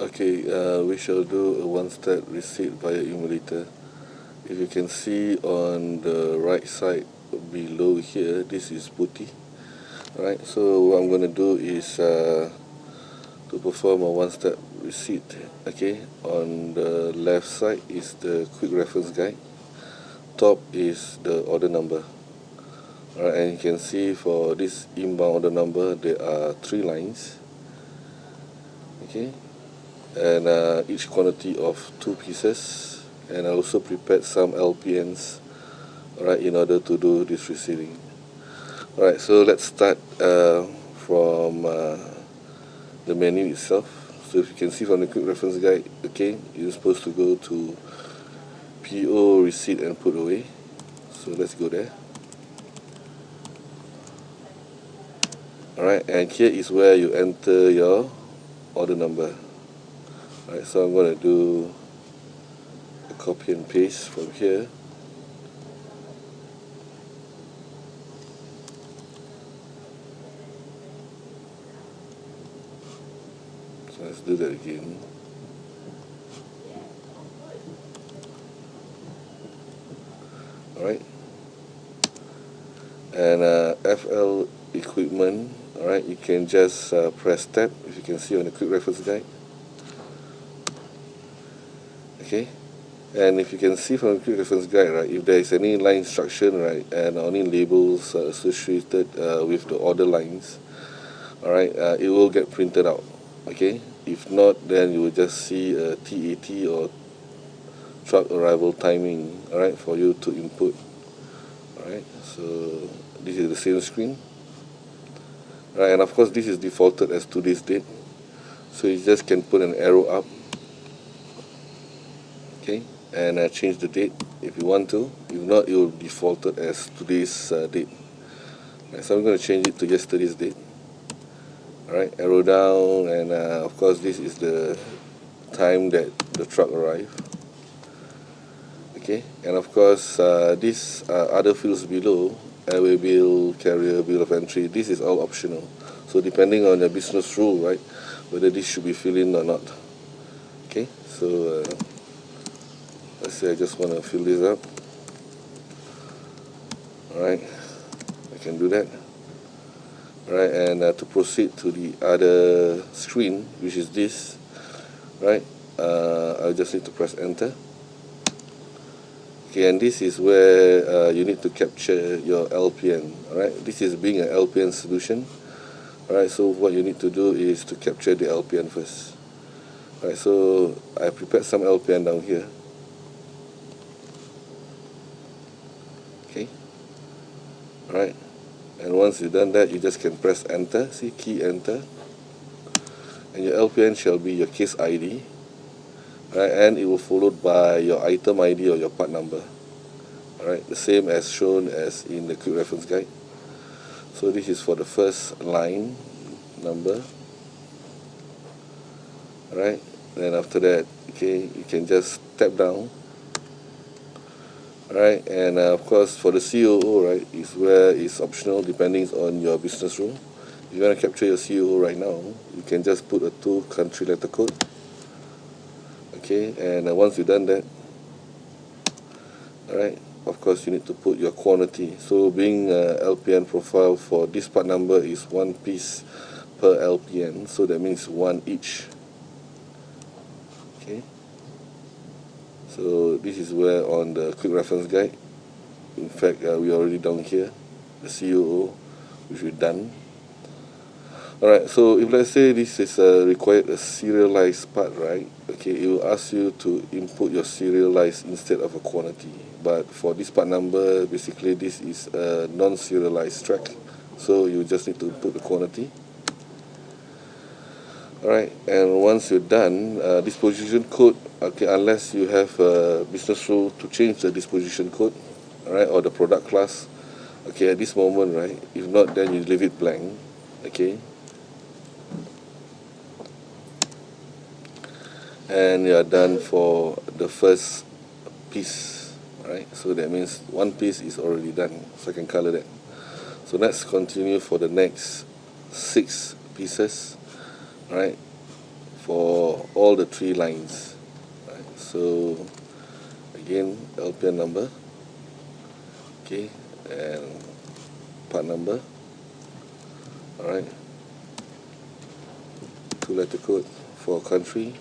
Okay, we shall do a one-step receipt via Emulator. If you can see on the right side below here, this is putty. Alright, so what I'm going to do is to perform a one-step receipt. Okay, on the left side is the quick reference guide. Top is the order number. Alright, and you can see for this inbound order number, there are 3 lines. Okay, and each quantity of 2 pieces, and I also prepared some LPNs, alright, in order to do this receiving. Alright, so let's start from the menu itself. So if you can see from the quick reference guide, okay, you're supposed to go to PO receipt and put away. So let's go there. Alright, and here is where you enter your order number. Alright, so I'm going to do a copy and paste from here. So let's do that again. Alright, and FL equipment, alright, you can just press tab, if you can see on the quick reference guide. Okay, and if you can see from the quick reference guide, right, if there is any line instruction, right, and any labels associated with the order lines, alright, it will get printed out. Okay, if not, then you will just see a TAT or truck arrival timing, alright, for you to input. Alright, so this is the same screen. Right, and of course this is defaulted as today's date, so you just can put an arrow up, okay, and change the date if you want to. If not, it will be defaulted as today's date. Right, so I'm going to change it to yesterday's date. Alright, arrow down, and of course this is the time that the truck arrived. Okay, and of course these other fields below, airway bill, carrier bill of entry, this is all optional. So depending on the business rule, right, whether this should be filled in or not. Okay, so let's say I just want to fill this up. Alright, I can do that. Alright, and to proceed to the other screen, which is this, right, I'll just need to press enter. Okay, and this is where you need to capture your LPN. Alright, this is being an LPN solution. Alright, so what you need to do is to capture the LPN first. Alright, so I prepared some LPN down here. Okay, alright, and once you've done that, you just can press enter. See, key enter, and your LPN shall be your case ID. Right, and it will followed by your item ID or your part number. Alright, the same as shown as in the quick reference guide. So this is for the first line number. Alright, then after that, okay, you can just tap down. Alright, and of course for the COO, right, is where it's optional depending on your business rule. If you want to capture your COO right now, you can just put a 2 country letter code. Okay, and once you've done that, alright, of course you need to put your quantity. So being LPN profile for this part number is 1 piece per LPN, so that means 1 each. Okay, so this is where on the quick reference guide, in fact we are already down here, the COO, which we've done. Alright, so if let's say this is required a serialized part, right, okay, it will ask you to input your serialized instead of a quantity. But for this part number, basically this is a non-serialized track, so you just need to input the quantity. Alright, and once you're done, disposition code, okay, unless you have a business rule to change the disposition code, alright, or the product class, okay, at this moment, right, if not, then you leave it blank. Okay, and you are done for the first piece. Right, so that means 1 piece is already done, so I can color that. So let's continue for the next 6 pieces. Right, for all the 3 lines. Right. So again, LPN number, okay, and part number. Alright, 2-letter code for country,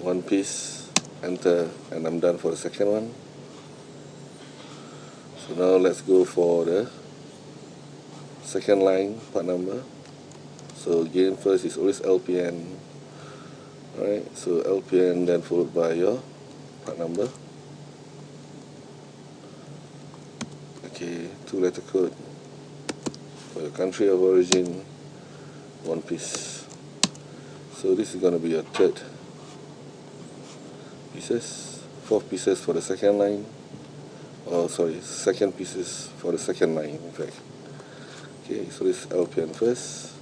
1 piece, enter, and I'm done for the second one. So now let's go for the second line, part number. So again, first is always LPN. Alright, so LPN, then followed by your part number. Okay, 2-letter code for your country of origin, 1 piece. So this is going to be your third pieces, 4 pieces for the second line. Oh, sorry, second pieces for the second line, in fact. Okay, so this LPN first,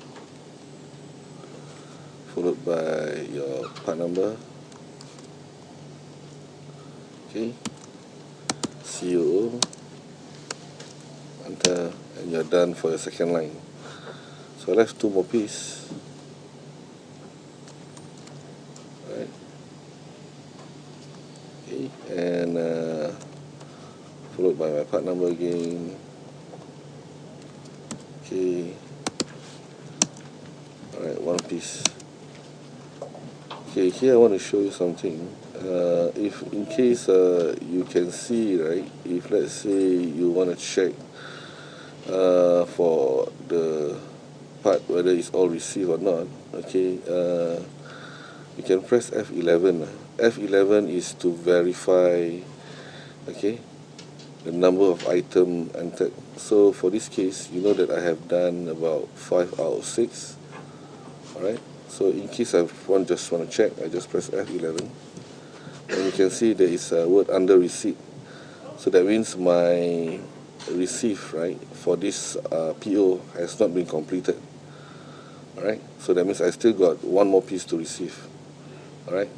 followed by your part number. Okay, COO, enter, and you're done for your second line. So I left 2 more pieces. Right. Okay, and followed by my part number again. Okay, alright, 1 piece. Okay, here I want to show you something. If in case you can see, right, if let's say you want to check for the part whether it's all received or not, okay, you can press F11. F11 is to verify, okay, the number of item entered. So for this case, you know that I have done about 5 out of 6. Alright, so in case I just want to check, I just press F11, and you can see there is a word under receipt. So that means my receipt, right, for this PO has not been completed. Alright, so that means I still got 1 more piece to receive. Alright,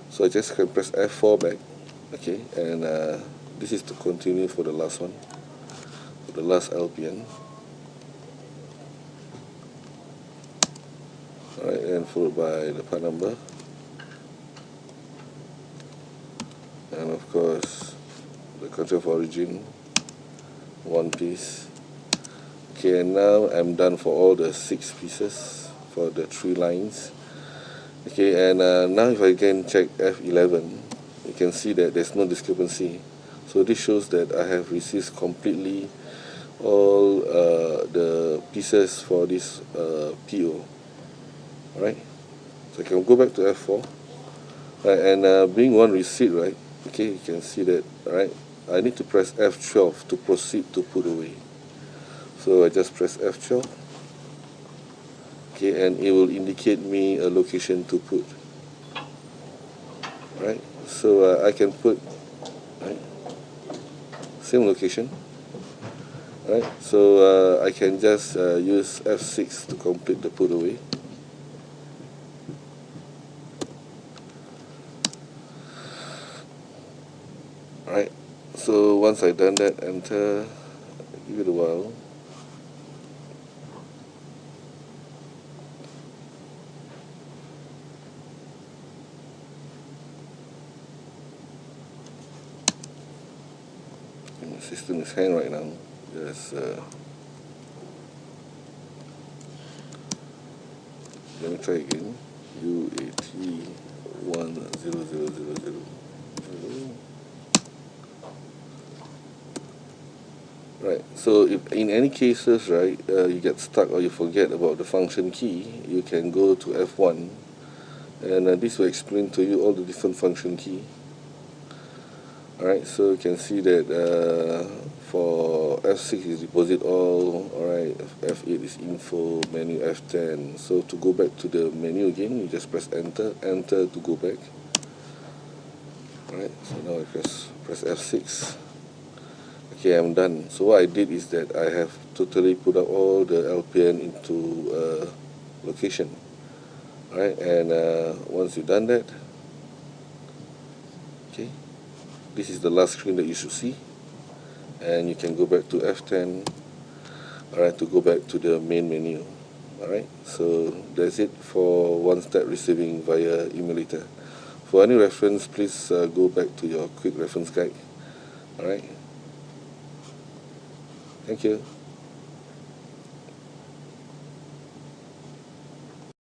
so I just can press F4 back, okay, and this is to continue for the last one, for the last LPN. Alright, and followed by the part number, and of course the country of origin, 1 piece. Okay, and now I'm done for all the 6 pieces for the 3 lines. Okay, and now if I can check F11, you can see that there's no discrepancy. So this shows that I have received completely all the pieces for this PO. Alright, so I can go back to F4. Right, and being 1 receipt, right, okay, you can see that, right, I need to press F12 to proceed to put away. So I just press F12, okay, and it will indicate me a location to put. Right, so I can put, right, same location. Right, so I can just use F6 to complete the put away. Right, so once I've done that, enter, give it a while. My system is hanging right now. Just let me try again. UAT 10000. Right, so if in any cases, right, you get stuck or you forget about the function key, you can go to F1, and this will explain to you all the different function key. Alright, so you can see that for F6 is deposit all, alright, F8 is info, menu F10. So to go back to the menu again, you just press enter to go back. Alright, so now I press F6. Okay, I'm done. So what I did is that I have totally put up all the LPN into location. Alright, and once you've done that, okay, this is the last screen that you should see, and you can go back to F10, alright, to go back to the main menu. Alright, so that's it for one-step receiving via Emulator. For any reference, please go back to your quick reference guide. Alright, thank you.